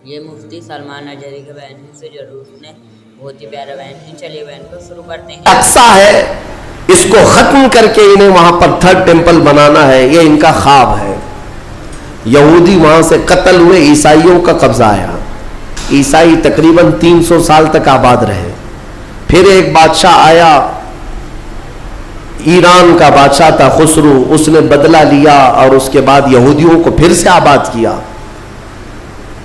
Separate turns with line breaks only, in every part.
یہ مفتی سلمان اجری کے بیان سے ضرور سنے، بہت ہی پیارا بیان ہے۔ چلیے بیان کو شروع کرتے ہیں۔
اقصا ہے، اس کو ختم کر کے انہیں وہاں پر تھرڈ ٹیمپل بنانا ہے، یہ ان کا خواب ہے۔ یہودی وہاں سے قتل ہوئے، عیسائیوں کا قبضہ آیا، عیسائی تقریباً 300 سال تک آباد رہے۔ پھر ایک بادشاہ آیا، ایران کا بادشاہ تھا خسرو، اس نے بدلہ لیا اور اس کے بعد یہودیوں کو پھر سے آباد کیا۔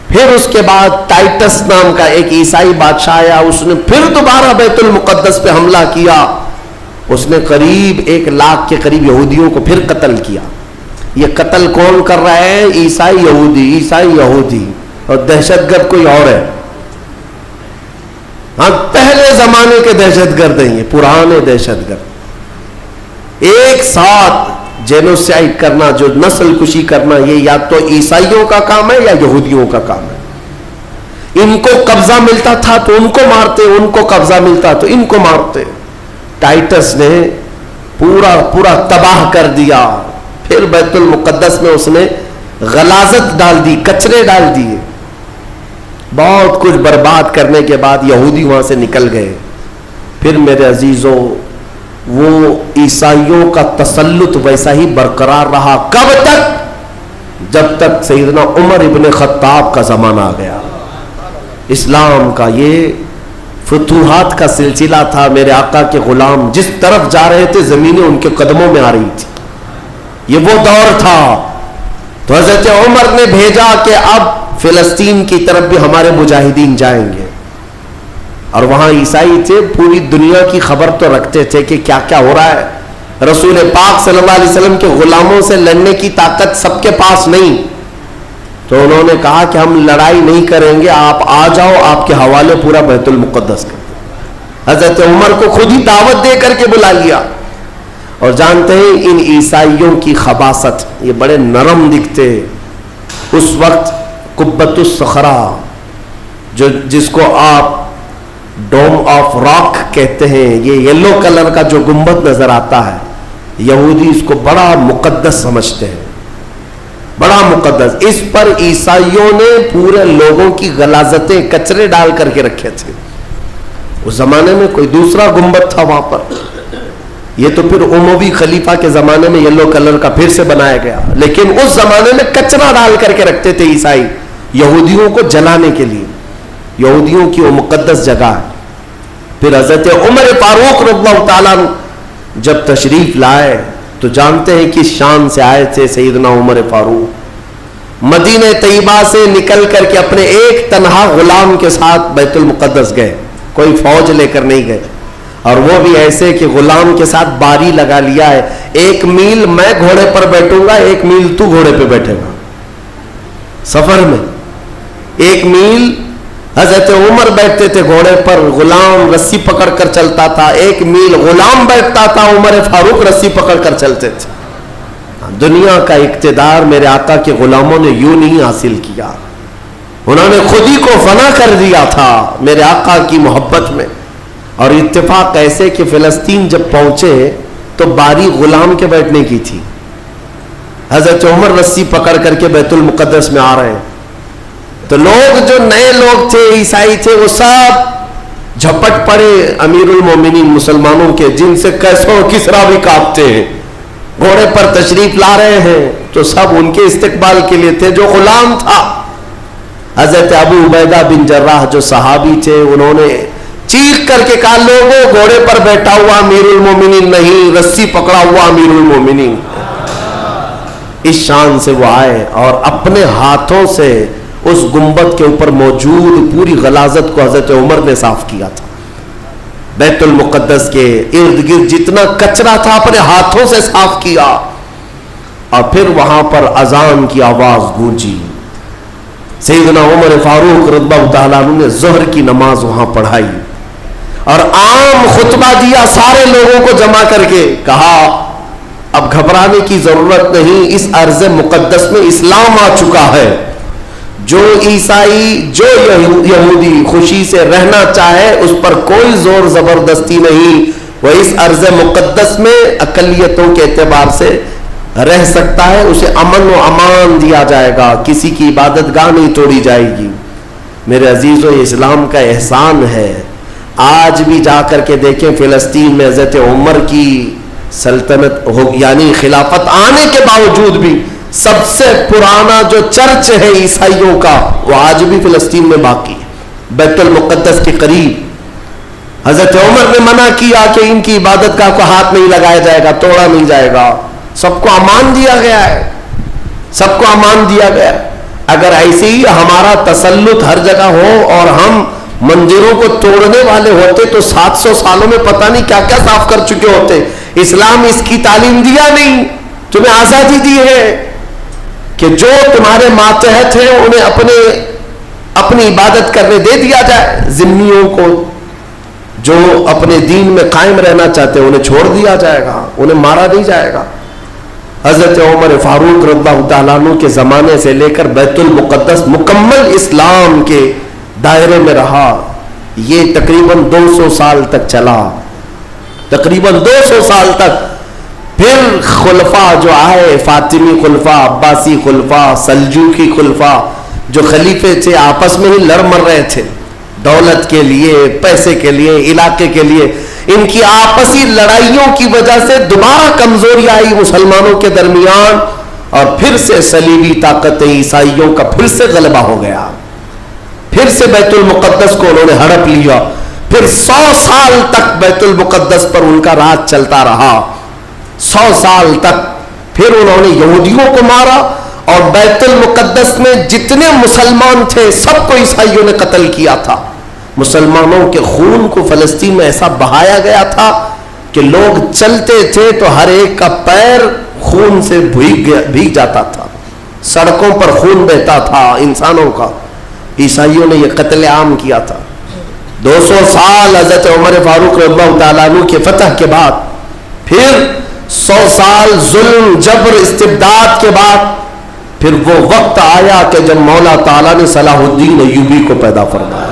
پھر اس کے بعد ٹائٹس نام کا ایک عیسائی بادشاہ آیا، اس نے پھر دوبارہ بیت المقدس پہ حملہ کیا، اس نے قریب 1 لاکھ کے قریب یہودیوں کو پھر قتل کیا۔ یہ قتل کون کر رہا ہے؟ عیسائی یہودی، اور دہشت گرد کوئی اور ہے۔ ہاں، پہلے زمانے کے دہشت گرد ہیں، یہ پرانے دہشت گرد۔ ایک ساتھ جینوسائیڈ کرنا، جو نسل کشی کرنا، یہ یا تو عیسائیوں کا کام ہے یا یہودیوں کا کام ہے۔ ان کو قبضہ ملتا تھا تو ان کو مارتے، ان کو قبضہ ملتا تو ان کو مارتے۔ ٹائٹس نے پورا تباہ کر دیا۔ پھر بیت المقدس میں اس نے غلاظت ڈال دی، کچرے ڈال دیے۔ بہت کچھ برباد کرنے کے بعد یہودی وہاں سے نکل گئے۔ پھر میرے عزیزوں، وہ عیسائیوں کا تسلط ویسا ہی برقرار رہا۔ کب تک؟ جب تک سیدنا عمر ابن خطاب کا زمانہ آ گیا۔ اسلام کا یہ فتوحات کا سلسلہ تھا۔ میرے آقا کے غلام جس طرف جا رہے تھے، زمینیں ان کے قدموں میں آ رہی تھی۔ یہ وہ دور تھا۔ تو حضرت عمر نے بھیجا کہ اب فلسطین کی طرف بھی ہمارے مجاہدین جائیں گے، اور وہاں عیسائی تھے، پوری دنیا کی خبر تو رکھتے تھے کہ کیا کیا ہو رہا ہے۔ رسول پاک صلی اللہ علیہ وسلم کے غلاموں سے لڑنے کی طاقت سب کے پاس نہیں، تو انہوں نے کہا کہ ہم لڑائی نہیں کریں گے، آپ آ جاؤ، آپ کے حوالے پورا بیت المقدس کر دیں۔ حضرت عمر کو خود ہی دعوت دے کر کے بلا لیا۔ اور جانتے ہیں ان عیسائیوں کی خباثت، یہ بڑے نرم دکھتے۔ اس وقت قبۃ الصخرہ، جس کو آپ ڈوم آف راک کہتے ہیں، یہ یلو کلر کا جو گنبد نظر آتا ہے، یہودی اس کو بڑا مقدس سمجھتے ہیں، بڑا مقدس۔ اس پر عیسائیوں نے پورے لوگوں کی غلاظتیں، کچرے ڈال کر کے رکھے تھے۔ اس زمانے میں کوئی دوسرا گنبد تھا وہاں پر، یہ تو پھر اموی خلیفہ کے زمانے میں یلو کلر کا پھر سے بنایا گیا، لیکن اس زمانے میں کچرا ڈال کر کے رکھتے تھے عیسائی، یہودیوں کو جلانے کے لیے۔ یہودیوں کی وہ مقدس جگہ ہے۔ پھر حضرت عمر فاروق رضی اللہ تعالیٰ جب تشریف لائے تو جانتے ہیں کہ شان سے آئے تھے سیدنا عمر فاروق۔ مدینہ طیبہ سے نکل کر کے اپنے ایک تنہا غلام کے ساتھ بیت المقدس گئے، کوئی فوج لے کر نہیں گئے، اور وہ بھی ایسے کہ غلام کے ساتھ باری لگا لیا ہے، 1 میل میں گھوڑے پر بیٹھوں گا، 1 میل تو گھوڑے پہ بیٹھے گا۔ سفر میں 1 میل حضرت عمر بیٹھتے تھے گھوڑے پر، غلام رسی پکڑ کر چلتا تھا، 1 میل غلام بیٹھتا تھا، عمر فاروق رسی پکڑ کر چلتے تھے۔ دنیا کا اقتدار میرے آقا کے غلاموں نے یوں نہیں حاصل کیا، انہوں نے خود ہی کو فنا کر دیا تھا میرے آقا کی محبت میں۔ اور اتفاق ایسے کہ فلسطین جب پہنچے تو باری غلام کے بیٹھنے کی تھی، حضرت عمر رسی پکڑ کر کے بیت المقدس میں آ رہے ہیں، تو لوگ جو نئے لوگ تھے، عیسائی تھے، وہ سب جھپٹ پڑے امیر المومنین مسلمانوں کے، جن سے کیسوں کسرا بھی کانپتے ہیں، گھوڑے پر تشریف لا رہے ہیں، تو سب ان کے استقبال کے لیے تھے۔ جو غلام تھا حضرت ابو عبیدہ بن جراح جو صحابی تھے، انہوں نے چیخ کر کے کہا، لوگوں گھوڑے پر بیٹھا ہوا امیر المومنین نہیں، رسی پکڑا ہوا امیر المومنین۔ اس شان سے وہ آئے اور اپنے ہاتھوں سے اس گنبد کے اوپر موجود پوری غلاظت کو حضرت عمر نے صاف کیا تھا۔ بیت المقدس کے ارد گرد جتنا کچرا تھا اپنے ہاتھوں سے صاف کیا، اور پھر وہاں پر اذان کی آواز گونجی۔ سیدنا عمر فاروق رضی اللہ تعالیٰ عنہ نے ظہر کی نماز وہاں پڑھائی اور عام خطبہ دیا، سارے لوگوں کو جمع کر کے کہا، اب گھبرانے کی ضرورت نہیں، اس ارض مقدس میں اسلام آ چکا ہے۔ جو عیسائی، جو یہودی خوشی سے رہنا چاہے، اس پر کوئی زور زبردستی نہیں، وہ اس ارض مقدس میں اقلیتوں کے اعتبار سے رہ سکتا ہے، اسے امن و امان دیا جائے گا، کسی کی عبادت گاہ نہیں توڑی جائے گی۔ میرے عزیزو یہ اسلام کا احسان ہے. آج بھی جا کر کے دیکھیں فلسطین میں حضرت عمر کی سلطنت یعنی خلافت آنے کے باوجود بھی سب سے پرانا جو چرچ ہے عیسائیوں کا وہ آج بھی فلسطین میں باقی ہے, بیت المقدس کے قریب. حضرت عمر نے منع کیا کہ ان کی عبادت گاہ کو ہاتھ نہیں لگایا جائے گا, توڑا نہیں جائے گا. سب کو امان دیا گیا ہے, سب کو امان دیا گیا. اگر ایسے ہی ہمارا تسلط ہر جگہ ہو اور ہم مندروں کو توڑنے والے ہوتے تو 700 سالوں میں پتہ نہیں کیا کیا صاف کر چکے ہوتے. اسلام اس کی تعلیم دیا نہیں, تمہیں آزادی دی ہے کہ جو تمہارے ماتحت ہیں انہیں اپنی عبادت کرنے دے دیا جائے. ذمیوں کو جو اپنے دین میں قائم رہنا چاہتے ہیں انہیں چھوڑ دیا جائے گا, انہیں مارا نہیں جائے گا. حضرت عمر فاروق رضی اللہ تعالیٰ عنہ کے زمانے سے لے کر بیت المقدس مکمل اسلام کے دائرے میں رہا. یہ تقریباً 200 سال تک چلا, تقریباً 200 سال تک. پھر خلفاء جو آئے, فاطمی خلفاء, عباسی خلفاء, سلجوقی خلفاء, جو خلیفے تھے آپس میں ہی لڑ مر رہے تھے دولت کے لیے, پیسے کے لیے, علاقے کے لیے. ان کی آپسی لڑائیوں کی وجہ سے دوبارہ کمزوری آئی مسلمانوں کے درمیان, اور پھر سے صلیبی طاقت عیسائیوں کا پھر سے غلبہ ہو گیا. پھر سے بیت المقدس کو انہوں نے ہڑپ لیا. پھر 100 سال تک بیت المقدس پر ان کا راج چلتا رہا, 100 سال تک. پھر انہوں نے یہودیوں کو مارا, اور بیت المقدس میں جتنے مسلمان تھے سب کو عیسائیوں نے قتل کیا تھا. مسلمانوں کے خون کو فلسطین میں ایسا بہایا گیا تھا کہ لوگ چلتے تھے تو ہر ایک کا پیر خون سے بھیگ جاتا تھا, سڑکوں پر خون بہتا تھا انسانوں کا. عیسائیوں نے یہ قتل عام کیا تھا. 200 سال حضرت عمر فاروق رضی اللہ تعالیٰ عنہ کے فتح کے بعد, پھر 100 سال ظلم, جبر, استبداد کے بعد, پھر وہ وقت آیا کہ جب مولا تعالیٰ نے صلاح الدین ایوبی کو پیدا فرمایا.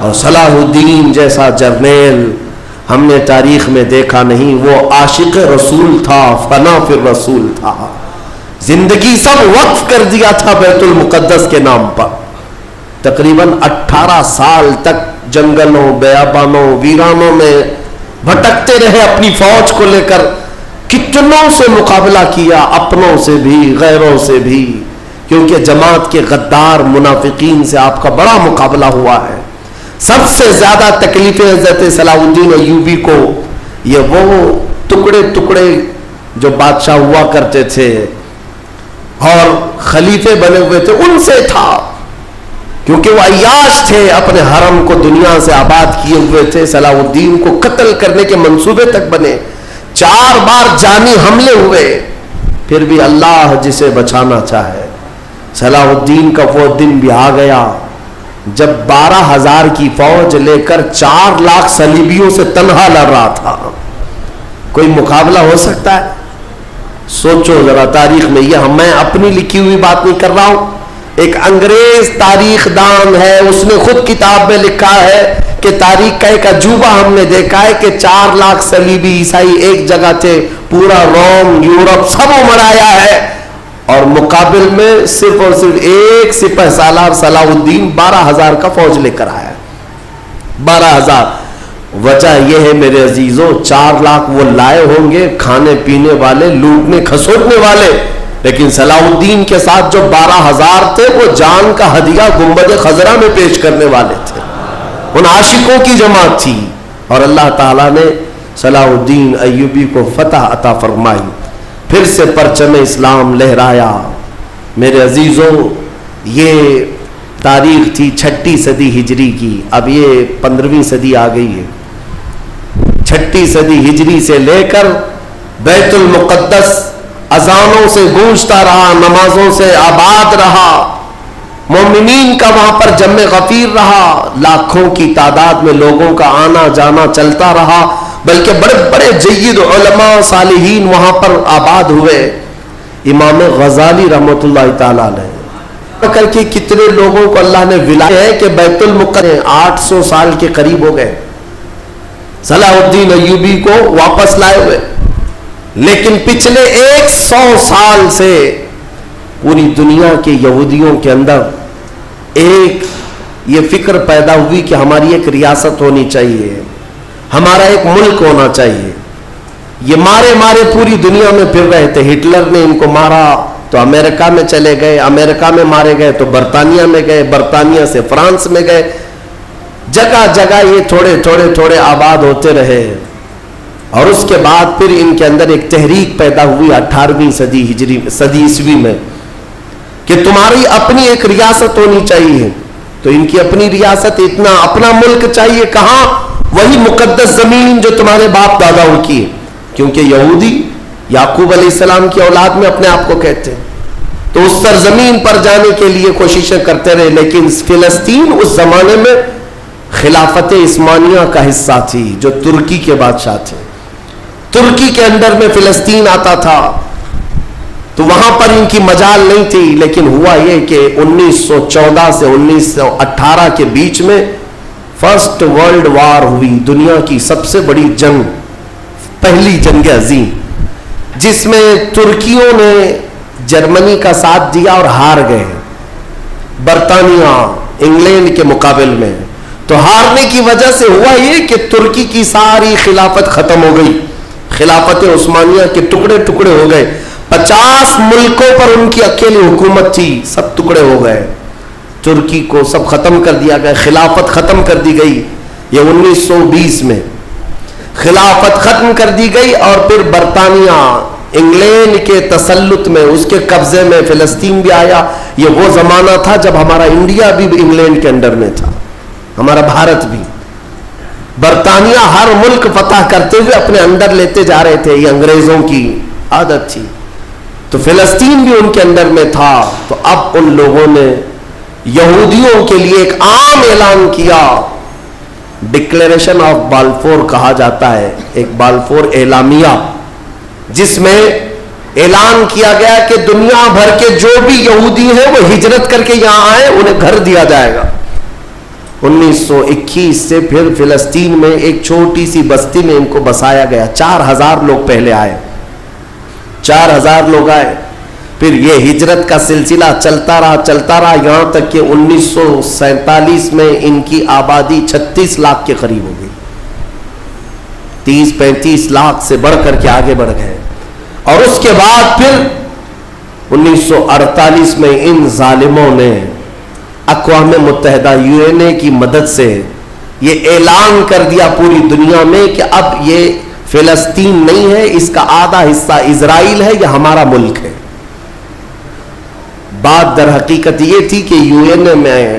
اور صلاح الدین جیسا جرنیل ہم نے تاریخ میں دیکھا نہیں. وہ عاشق رسول تھا, فنا فی الرسول تھا, زندگی سب وقف کر دیا تھا بیت المقدس کے نام پر. تقریباً 18 سال تک جنگلوں, بیابانوں, ویرانوں میں بھٹکتے رہے اپنی فوج کو لے کر. کتنوں سے مقابلہ کیا, اپنوں سے بھی غیروں سے بھی, کیونکہ جماعت کے غدار منافقین سے آپ کا بڑا مقابلہ ہوا ہے. سب سے زیادہ تکلیفیں حضرت صلاح الدین ایوبی کو یہ وہ ٹکڑے ٹکڑے جو بادشاہ ہوا کرتے تھے اور خلیفے بنے ہوئے تھے ان سے تھا, کیونکہ وہ عیاش تھے, اپنے حرم کو دنیا سے آباد کیے ہوئے تھے. صلاح الدین کو قتل کرنے کے منصوبے تک بنے, 4 بار جانی حملے ہوئے, پھر بھی اللہ جسے بچانا چاہے. صلاح الدین کا وہ دن بھی آ گیا جب 12,000 کی فوج لے کر 4 لاکھ صلیبیوں سے تنہا لڑ رہا تھا. کوئی مقابلہ ہو سکتا ہے؟ سوچو ذرا تاریخ میں. یہ میں اپنی لکھی ہوئی بات نہیں کر رہا ہوں, ایک انگریز تاریخ دان ہے, اس نے خود کتاب میں لکھا ہے کہ تاریخ کا ایک عجوبہ ہم نے دیکھا ہے کہ 4 لاکھ صلیبی عیسائی ایک جگہ تھے, پورا روم, یورپ سب مڑایا ہے, اور مقابل میں صرف اور صرف ایک سپہ سالار صلاح الدین 12,000 کا فوج لے کر آیا. 12,000. وجہ یہ ہے میرے عزیزوں, 4 لاکھ وہ لائے ہوں گے کھانے پینے والے, لوٹنے کھسوٹنے والے, لیکن صلاح الدین کے ساتھ جو 12,000 تھے وہ جان کا ہدیہ گنبد خضرا میں پیش کرنے والے تھے. ان عاشقوں کی جماعت تھی, اور اللہ تعالیٰ نے صلاح الدین ایوبی کو فتح عطا فرمائی. پھر سے پرچم اسلام لہرایا. میرے عزیزوں, یہ تاریخ تھی 6 صدی ہجری کی, اب یہ 15ویں صدی آ گئی ہے. 6 صدی ہجری سے لے کر بیت المقدس اذانوں سے گونجتا رہا, نمازوں سے آباد رہا, مومنین کا وہاں پر جمع غفیر رہا, لاکھوں کی تعداد میں لوگوں کا آنا جانا چلتا رہا, بلکہ بڑے بڑے جید علماء صالحین وہاں پر آباد ہوئے. امام غزالی رحمۃ اللہ تعالیٰ علیہ کر کے کتنے لوگوں کو اللہ نے ولایت ہے کہ بیت المقدس 800 سال کے قریب ہو گئے صلاح الدین ایوبی کو واپس لائے ہوئے, لیکن پچھلے 100 سال سے پوری دنیا کے یہودیوں کے اندر ایک یہ فکر پیدا ہوئی کہ ہماری ایک ریاست ہونی چاہیے, ہمارا ایک ملک ہونا چاہیے. یہ مارے مارے پوری دنیا میں پھر رہے تھے. ہٹلر نے ان کو مارا تو امریکہ میں چلے گئے, امریکہ میں مارے گئے تو برطانیہ میں گئے, برطانیہ سے فرانس میں گئے. جگہ جگہ یہ تھوڑے تھوڑے تھوڑے آباد ہوتے رہے. اور اس کے بعد پھر ان کے اندر ایک تحریک پیدا ہوئی 18ویں صدی عیسوی میں کہ تمہاری اپنی ایک ریاست ہونی چاہیے. تو ان کی اپنی ریاست, اتنا اپنا ملک چاہیے. کہاں؟ وہی مقدس زمین جو تمہارے باپ داداؤں کی ہے. کیونکہ یہودی یعقوب علیہ السلام کی اولاد میں اپنے آپ کو کہتے ہیں. تو اس سرزمین پر جانے کے لیے کوششیں کرتے رہے. لیکن فلسطین اس زمانے میں خلافت عثمانیہ کا حصہ تھی, جو ترکی کے بادشاہ تھے. ترکی کے اندر میں فلسطین آتا تھا, تو وہاں پر ان کی مجال نہیں تھی. لیکن ہوا یہ کہ 1914 سے 1918 کے بیچ میں فرسٹ ورلڈ وار ہوئی, دنیا کی سب سے بڑی جنگ, پہلی جنگ عظیم, جس میں ترکیوں نے جرمنی کا ساتھ دیا اور ہار گئے برطانیہ انگلینڈ کے مقابل میں. تو ہارنے کی وجہ سے ہوا یہ کہ ترکی کی ساری خلافت ختم ہو گئی. خلافت عثمانیہ کے ٹکڑے ٹکڑے ہو گئے. 50 ملکوں پر ان کی اکیلی حکومت تھی, سب ٹکڑے ہو گئے. ترکی کو سب ختم کر دیا گیا, خلافت ختم کر دی گئی. یہ 1920 میں خلافت ختم کر دی گئی. اور پھر برطانیہ انگلینڈ کے تسلط میں, اس کے قبضے میں فلسطین بھی آیا. یہ وہ زمانہ تھا جب ہمارا انڈیا بھی انگلینڈ کے انڈر میں تھا, ہمارا بھارت بھی. برطانیہ ہر ملک فتح کرتے ہوئے اپنے اندر لیتے جا رہے تھے, یہ انگریزوں کی عادت تھی. تو فلسطین بھی ان کے اندر میں تھا. تو اب ان لوگوں نے یہودیوں کے لیے ایک عام اعلان کیا, ڈکلیریشن آف بالفور کہا جاتا ہے, ایک بالفور اعلامیہ, جس میں اعلان کیا گیا کہ دنیا بھر کے جو بھی یہودی ہیں وہ ہجرت کر کے یہاں آئے, انہیں گھر دیا جائے گا. 1921 سے پھر فلسطین میں ایک چھوٹی سی بستی میں ان کو بسایا گیا. 4000 لوگ پہلے آئے, 4000 لوگ آئے. پھر یہ ہجرت کا سلسلہ چلتا رہا یہاں تک کہ 1947 میں ان کی آبادی 36 لاکھ کے قریب ہو گئی. 30-35 لاکھ سے بڑھ کر کے آگے بڑھ گئے. اور اس کے بعد پھر 1948 میں ان ظالموں نے اقوام متحدہ UN کی مدد سے یہ اعلان کر دیا پوری دنیا میں کہ اب یہ فلسطین نہیں ہے, اس کا آدھا حصہ اسرائیل ہے, یہ ہمارا ملک ہے. بات در حقیقت یہ تھی کہ UN میں,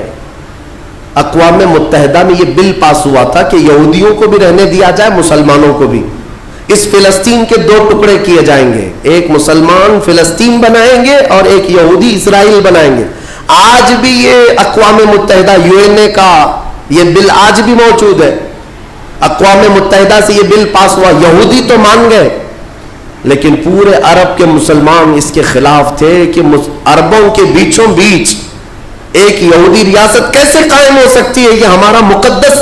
اقوام متحدہ میں یہ بل پاس ہوا تھا کہ یہودیوں کو بھی رہنے دیا جائے, مسلمانوں کو بھی. اس فلسطین کے 2 ٹکڑے کیے جائیں گے, ایک مسلمان فلسطین بنائیں گے اور ایک یہودی اسرائیل بنائیں گے. آج بھی یہ اقوام متحدہ UN کا یہ بل آج بھی موجود ہے. اقوام متحدہ سے یہ بل پاس ہوا. یہودی تو مان گئے, لیکن پورے عرب کے مسلمان اس کے خلاف تھے کہ عربوں کے بیچوں بیچ ایک یہودی ریاست کیسے قائم ہو سکتی ہے, یہ ہمارا مقدس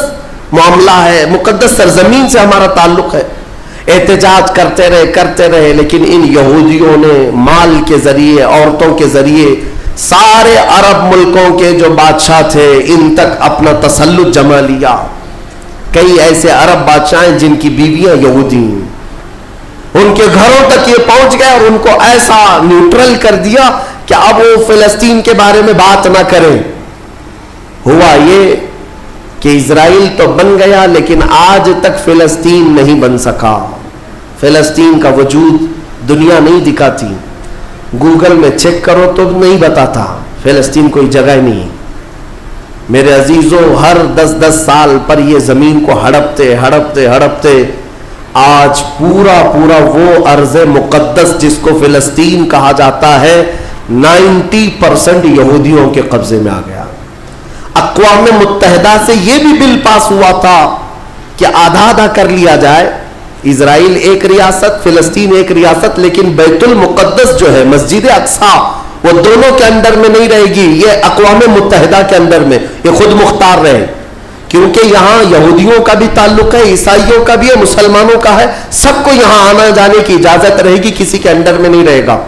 معاملہ ہے, مقدس سرزمین سے ہمارا تعلق ہے. احتجاج کرتے رہے لیکن ان یہودیوں نے مال کے ذریعے, عورتوں کے ذریعے سارے عرب ملکوں کے جو بادشاہ تھے ان تک اپنا تسلط جما لیا. کئی ایسے عرب بادشاہ ہیں جن کی بیویاں یہودی ہیں, ان کے گھروں تک یہ پہنچ گئے اور ان کو ایسا نیوٹرل کر دیا کہ اب وہ فلسطین کے بارے میں بات نہ کریں. ہوا یہ کہ اسرائیل تو بن گیا لیکن آج تک فلسطین نہیں بن سکا. فلسطین کا وجود دنیا نہیں دکھاتی, گوگل میں چیک کرو تو نہیں بتاتا, فلسطین کوئی جگہ نہیں. میرے عزیزوں, ہر 10 سال پر یہ زمین کو ہڑپتے آج پورا وہ ارض مقدس جس کو فلسطین کہا جاتا ہے 90% یہودیوں کے قبضے میں آ گیا. اقوام متحدہ سے یہ بھی بل پاس ہوا تھا کہ آدھا کر لیا جائے, اسرائیل ایک ریاست, فلسطین ایک ریاست, لیکن بیت المقدس جو ہے, مسجد اقصی, وہ دونوں کے اندر میں نہیں رہے گی, یہ اقوام متحدہ کے اندر میں, یہ خود مختار رہے. کیونکہ یہاں یہودیوں کا بھی تعلق ہے, عیسائیوں کا بھی ہے, مسلمانوں کا ہے, سب کو یہاں آنا جانے کی اجازت رہے گی, کسی کے اندر میں نہیں رہے گا.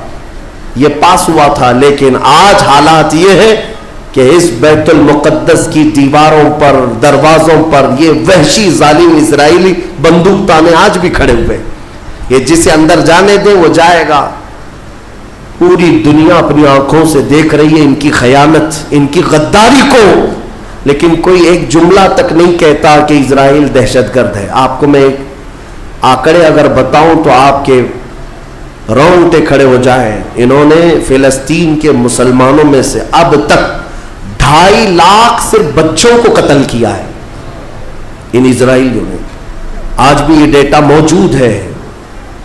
یہ پاس ہوا تھا. لیکن آج حالات یہ ہے کہ اس بیت المقدس کی دیواروں پر دروازوں پر یہ وحشی ظالم اسرائیلی بندوق تانے آج بھی کھڑے ہوئے. یہ جسے اندر جانے دیں وہ جائے گا. پوری دنیا اپنی آنکھوں سے دیکھ رہی ہے ان کی خیانت, ان کی غداری کو, لیکن کوئی ایک جملہ تک نہیں کہتا کہ اسرائیل دہشت گرد ہے. آپ کو میں ایک آنکڑے اگر بتاؤں تو آپ کے رونگٹے کھڑے ہو جائیں. انہوں نے فلسطین کے مسلمانوں میں سے اب تک 2.5 لاکھ صرف بچوں کو قتل کیا ہے ان اسرائیلیوں نے. آج بھی یہ ڈیٹا موجود ہے,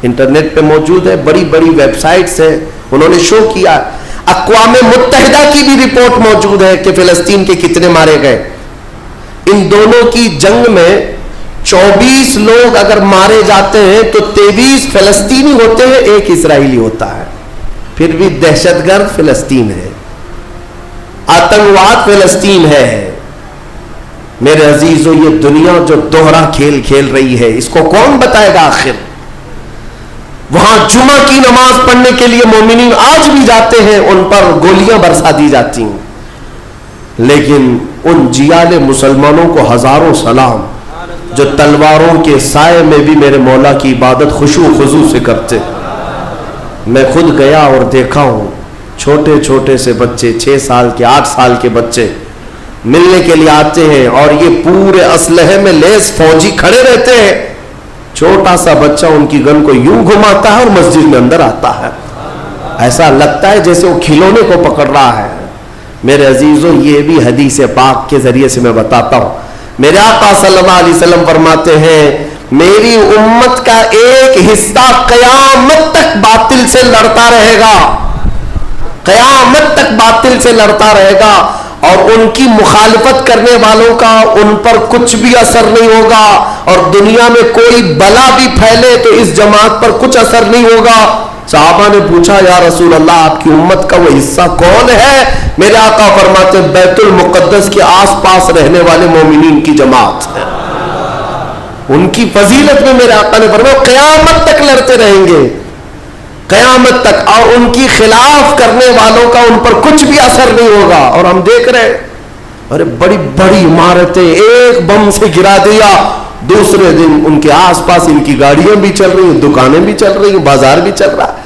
انٹرنیٹ پہ موجود ہے, بڑی بڑی ویب سائٹس ہیں, انہوں نے شو کیا. اقوام متحدہ کی بھی رپورٹ موجود ہے کہ فلسطین کے کتنے مارے گئے. ان دونوں کی جنگ میں 24 لوگ اگر مارے جاتے ہیں تو 23 فلسطینی ہوتے ہیں, 1 اسرائیلی ہوتا ہے. پھر بھی دہشت گرد فلسطین ہے, آتنکواد فلسطین ہے. میرے عزیزو, یہ دنیا جو دوہرا کھیل کھیل رہی ہے اس کو کون بتائے گا آخر؟ وہاں جمعہ کی نماز پڑھنے کے لیے مومنین آج بھی جاتے ہیں, ان پر گولیاں برسا دی جاتی ہیں, لیکن ان جیال مسلمانوں کو ہزاروں سلام جو تلواروں کے سائے میں بھی میرے مولا کی عبادت خشوع و خضوع سے کرتے. میں خود گیا اور دیکھا ہوں, چھوٹے چھوٹے سے بچے, 6 سال کے 8 سال کے بچے ملنے کے لیے آتے ہیں اور یہ پورے اسلحے میں لیس فوجی کھڑے رہتے ہیں. چھوٹا سا بچہ ان کی گن کو یوں گھماتا ہے اور مسجد میں اندر آتا ہے. ایسا لگتا ہے جیسے وہ کھلونے کو پکڑ رہا ہے. میرے عزیزوں, یہ بھی حدیث پاک کے ذریعے سے میں بتاتا ہوں. میرے آقا صلی اللہ علیہ وسلم فرماتے ہیں میری امت کا ایک حصہ قیامت تک باطل سے لڑتا رہے گا, قیامت تک باطل سے لڑتا رہے گا, اور ان کی مخالفت کرنے والوں کا ان پر کچھ بھی اثر نہیں ہوگا, اور دنیا میں کوئی بلا بھی پھیلے تو اس جماعت پر کچھ اثر نہیں ہوگا. صحابہ نے پوچھا یا رسول اللہ آپ کی امت کا وہ حصہ کون ہے؟ میرے آقا فرماتے بیت المقدس کے آس پاس رہنے والے مومنین کی جماعت ہے. ان کی فضیلت میں میرے آقا نے فرمایا قیامت تک لڑتے رہیں گے, قیامت تک, اور ان کی خلاف کرنے والوں کا ان پر کچھ بھی اثر نہیں ہوگا. اور ہم دیکھ رہے ارے بڑی بڑی عمارتیں ایک بم سے گرا دیا, دوسرے دن ان کے آس پاس ان کی گاڑیاں بھی چل رہی ہیں, دکانیں بھی چل رہی ہیں, بازار بھی چل رہا ہے.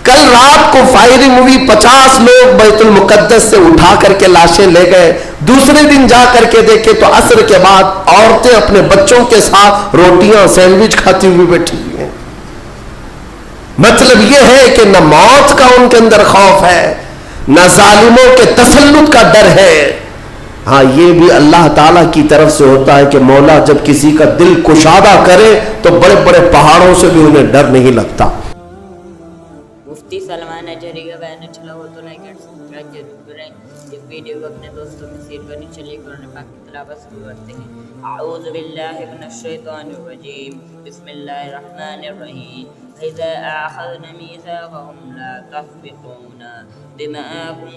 کل رات کو فائرنگ ہوئی, 50 لوگ بیت المقدس سے اٹھا کر کے لاشیں لے گئے. دوسرے دن جا کر کے دیکھے تو عصر کے بعد عورتیں اپنے بچوں کے ساتھ روٹیاں سینڈوچ کھاتی ہوئی بیٹھی ہوئی ہیں. مطلب یہ ہے کہ نہ موت کا ان کے اندر خوف ہے, نہ ظالموں کے تسلط کا ڈر ہے. ہاں یہ بھی اللہ تعالیٰ کی طرف سے ہوتا ہے کہ مولا جب کسی کا دل کشادہ کرے تو بڑے بڑے پہاڑوں سے بھی انہیں ڈر نہیں لگتا.
مفتی سلمان اجہری کا بیان اچھا ہو تو لائک اینڈ سبسکرائب ضرور کریں. اس ویڈیو کو اپنے دوستوں میں شیئر کرنی. چلیے قرآن پاک کی تلاوت شروع کرتے ہیں. اعوذ باللہ من الشیطان الرجیم, بسم اللہ الرحمن الرحیم. اذا اخذنا میثاقهم لا تسفكون دماءكم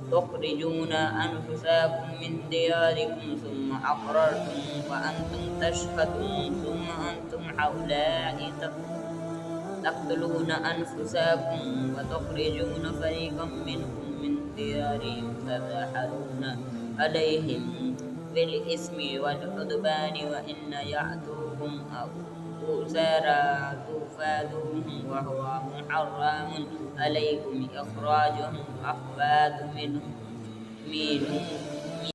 تخرجون أنفسكم من دياركم ثم أقررتم وأنتم تشهدون ثم أنتم هؤلاء تقتلون أنفسكم وتخرجون فريقا منكم من ديارهم تظاهرون عليهم بالإثم والعدوان وإن يأتوكم أسارى تفادوهم وهو محرم عليكم إخراجهم أخفاد منهم